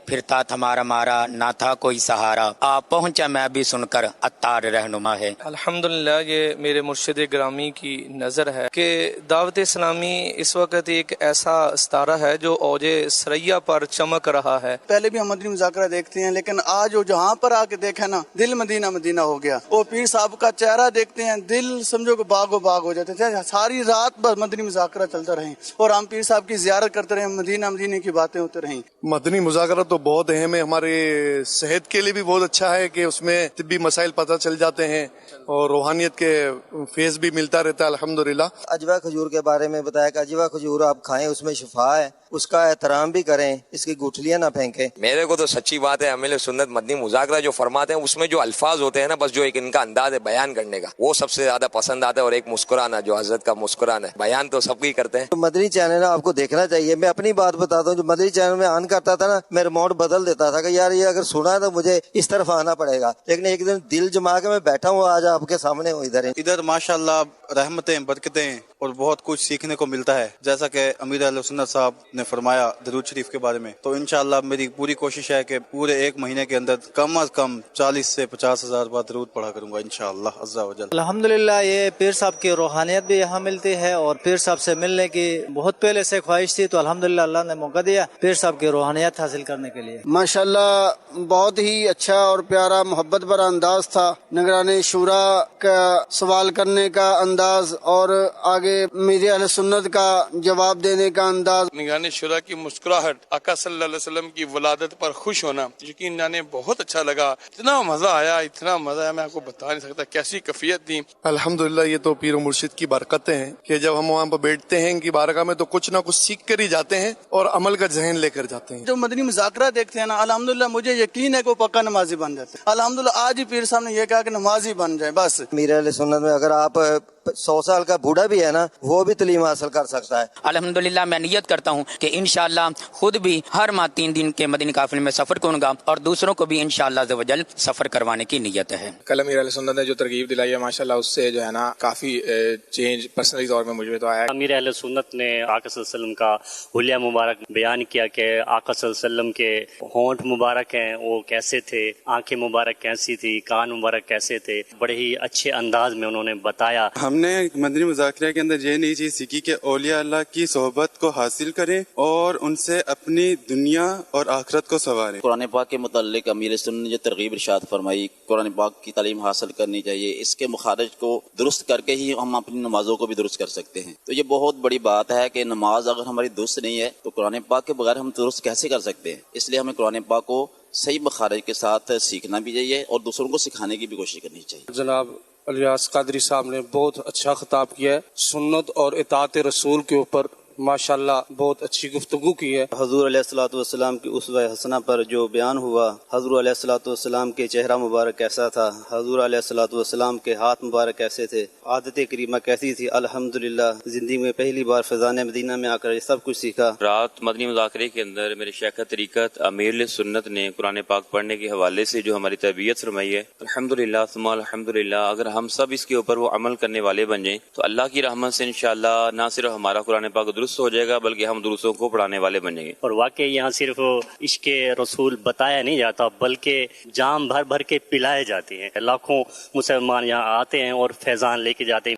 پھرتا ہمارا مارا نہ تھا کوئی سہارا، آپ پہنچا میں بھی سن کر عطار رہنما ہے۔ الحمدللہ یہ میرے مرشد گرامی کی نظر ہے کہ دعوت اسلامی اس وقت ایک ایسا ستارہ ہے جو اوج ثریا پر چمک رہا ہے۔ پہلے بھی ہم مدنی مذاکرہ دیکھتے ہیں، لیکن آج وہ جہاں پر آ کے دیکھا نا، دل مدینہ مدینہ ہو گیا۔ وہ پیر صاحب کا چہرہ دیکھتے ہیں، دل سمجھو کہ باغ و باغ ہو جاتے تھے۔ ساری رات بس مدنی مذاکرہ چلتا رہیں اور ہم پیر صاحب کی زیارت کرتے رہیں، مدینہ مدینہ کی باتیں ہوتے رہیں۔ مدنی مذاکرہ تو بہت اہم ہے، ہمارے صحت کے لیے بھی بہت اچھا ہے کہ اس میں طبی مسائل پتہ چل جاتے ہیں اور روحانیت کے فیض بھی ملتا رہتا ہے الحمدللہ۔ اجوا کھجور کے بارے میں بتایا کہ اجوا کھجور آپ کھائیں، اس میں شفا ہے، اس کا احترام بھی کریں، اس کی گٹھلیاں نہ پھینکیں۔ میرے کو تو سچی بات ہے، امیل سنت مدنی مذاکرہ جو فرماتے ہیں اس میں جو الفاظ ہوتے ہیں نا، بس جو ایک ان کا انداز ہے بیان کرنے کا، وہ سب سے زیادہ پسند آتا ہے، اور ایک مسکرانا جو حضرت کا مسکرانا ہے، بیان تو سب کی کرتے ہیں۔ مدنی چینل آپ کو دیکھنا چاہیے۔ میں اپنی بات بتاتا ہوں، جو مدنی چینل میں آن کرتا تھا نا، میں ریموٹ بدل دیتا تھا کہ یار یہ اگر سنا ہے تو مجھے اس طرف آنا پڑے گا، لیکن ایک دن دل جما کے میں بیٹھا ہوں، آج آپ کے سامنے ہوں۔ ادھر ماشاءاللہ رحمتیں برکتیں اور بہت کچھ سیکھنے کو ملتا ہے، جیسا کہ امیر اہل سنت صاحب نے فرمایا درود شریف کے بارے میں۔ تو انشاءاللہ میری پوری کوشش ہے کہ پورے ایک مہینے کے اندر کم از کم 40 سے 50 ہزار بار درود پڑھا کروں گا انشاءاللہ عز و جل۔ الحمدللہ یہ پیر صاحب کی روحانیت بھی یہاں ملتی ہے، اور پیر صاحب سے ملنے کی بہت پہلے سے خواہش تھی، تو الحمدللہ اللہ نے موقع دیا پیر صاحب کی روحانیت حاصل کرنے کے لیے۔ ماشاءاللہ بہت ہی اچھا اور پیارا محبت بھرا انداز تھا، نگران شورا کا سوال کرنے کا انداز اور آگے میرے اہل سنت کا جواب دینے کا انداز۔ نگران شورا کی مسکراہٹ، آقا صلی اللہ علیہ وسلم کی ولادت پر خوش ہونا، یقین جانے بہت اچھا لگا، اتنا مزہ آیا، اتنا مزہ آیا میں آپ کو بتا نہیں سکتا کیسی کیفیت تھی۔ الحمدللہ یہ تو پیر و مرشد کی برکتیں ہیں کہ جب ہم وہاں پر بیٹھتے ہیں ان کی بارگاہ میں تو کچھ نہ کچھ سیکھ کر ہی جاتے ہیں اور عمل کا ذہن لے کر جاتے ہیں۔ جو مدنی مذاکرہ دیکھتے ہیں نا، الحمدللہ مجھے یقین ہے کہ وہ پکا نمازی بن جاتے ہیں۔ الحمدللہ آج ہی پیر صاحب نے یہ کہا کہ نمازی بن جائے بس۔ میرے اہل سنت میں اگر آپ 100 سال کا بوڑھا بھی ہے نا، وہ بھی تعلیم حاصل کر سکتا ہے۔ الحمدللہ میں نیت کرتا ہوں کہ انشاءاللہ خود بھی ہر ماہ 3 دن کے مدنی قافلے میں سفر کروں گا اور دوسروں کو بھی انشاءاللہ عز و جل سفر کروانے کی نیت ہے۔ کل امیر اہل سنت نے جو ترغیب دلائی ہے ماشاءاللہ، اس سے جو ہے نا کافی چینج پرسنلی طور میں مجھے تو آیا۔ امیر اہل سنت نے آقا صلی اللہ علیہ وسلم کا حلیہ مبارک بیان کیا کہ آقا صلی اللہ علیہ وسلم کے ہونٹ مبارک ہیں وہ کیسے تھے، آنکھیں مبارک کیسی تھی، کان مبارک کیسے تھے، بڑے ہی اچھے انداز میں انہوں نے بتایا۔ ہم نے مدنی مذاکرہ کے اندر یہ نئی چیز سیکھی کہ اولیاء اللہ کی صحبت کو حاصل کریں اور ان سے اپنی دنیا اور آخرت کو سنواریں۔ قرآن پاک کے متعلق امیر سنت نے جو ترغیب ارشاد فرمائی، قرآن پاک کی تعلیم حاصل کرنی چاہیے، اس کے مخارج کو درست کر کے ہی ہم اپنی نمازوں کو بھی درست کر سکتے ہیں۔ تو یہ بہت بڑی بات ہے کہ نماز اگر ہماری درست نہیں ہے تو قرآن پاک کے بغیر ہم درست کیسے کر سکتے ہیں؟ اس لیے ہمیں قرآن پاک کو صحیح مخارج کے ساتھ سیکھنا بھی چاہیے اور دوسروں کو سکھانے کی بھی کوشش کرنی چاہیے۔ جناب الیاس قادری صاحب نے بہت اچھا خطاب کیا ہے، سنت اور اطاعت رسول کے اوپر ماشاءاللہ بہت اچھی گفتگو کی ہے۔ حضور علیہ الصلوۃ والسلام کی اسوہ حسنہ پر جو بیان ہوا، حضور علیہ الصلوۃ والسلام کے چہرہ مبارک کیسا تھا، حضور علیہ الصلوۃ والسلام کے ہاتھ مبارک کیسے تھے، عادت کریمہ کیسی تھی، الحمدللہ زندگی میں پہلی بار فیضان مدینہ میں آ کر یہ سب کچھ سیکھا۔ رات مدنی مذاکرے کے اندر میرے شیخ طریقت امیر سنت نے قرآن پاک پڑھنے کے حوالے سے جو ہماری تربیت فرمائی ہے، الحمدللہ ثم الحمدللہ، اگر ہم سب اس کے اوپر وہ عمل کرنے والے بن جائیں تو اللہ کی رحمت سے انشاءاللہ نہ صرف ہمارا قرآن پاک درست ہو جائے گا بلکہ ہم دوسروں کو پڑھانے والے بن جائیں گے۔ اور واقعی یہاں صرف عشق رسول بتایا نہیں جاتا بلکہ جام بھر بھر کے پلائے جاتے ہیں۔ لاکھوں مسلمان یہاں آتے ہیں اور فیضان لے کے جاتے ہیں۔